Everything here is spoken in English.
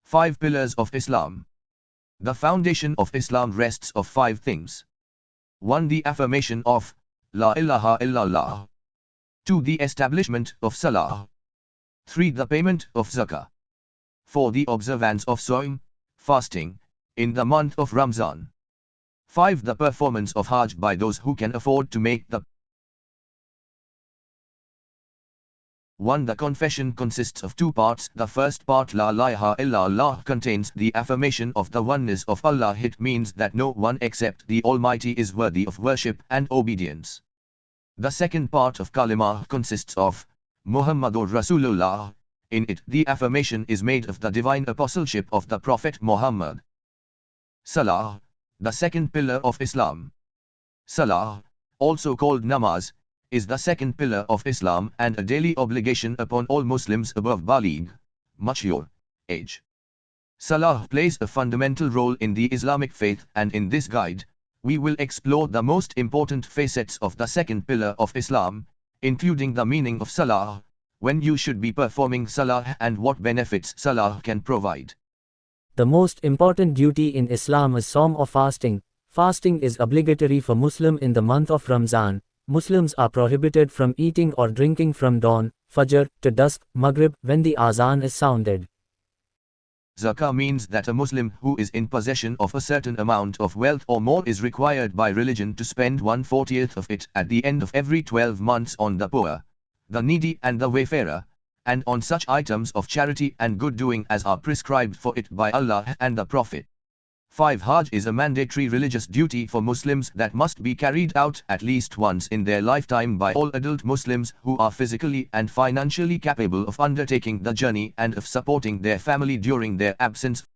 5 Pillars of Islam. The foundation of Islam rests of 5 things. 1. The affirmation of La ilaha illallah. 2. The establishment of Salah. 3. The payment of Zakah. 4. The observance of Sawn, fasting, in the month of Ramzan. 5. The performance of Hajj by those who can afford to make the 1. The confession consists of 2 parts. The first part, La ilaha illallah, contains the affirmation of the oneness of Allah. It means that no one except the Almighty is worthy of worship and obedience. The second part of Kalimah consists of Muhammadur Rasulullah. In it, the affirmation is made of the divine apostleship of the Prophet Muhammad. Salah, the second pillar of Islam. Salah, also called namaz, is the second pillar of Islam and a daily obligation upon all Muslims above baligh, mature age. Salah plays a fundamental role in the Islamic faith, and in this guide, we will explore the most important facets of the second pillar of Islam, including the meaning of Salah, when you should be performing Salah, and what benefits Salah can provide. The most important duty in Islam is Sawm or fasting. Fasting is obligatory for Muslim in the month of Ramzan. Muslims are prohibited from eating or drinking from dawn, Fajr, to dusk, Maghrib, when the Azan is sounded. Zakah means that a Muslim who is in possession of a certain amount of wealth or more is required by religion to spend 1/40th of it at the end of every 12 months on the poor, the needy and the wayfarer, and on such items of charity and good doing as are prescribed for it by Allah and the Prophet. 5. Hajj is a mandatory religious duty for Muslims that must be carried out at least once in their lifetime by all adult Muslims who are physically and financially capable of undertaking the journey and of supporting their family during their absence.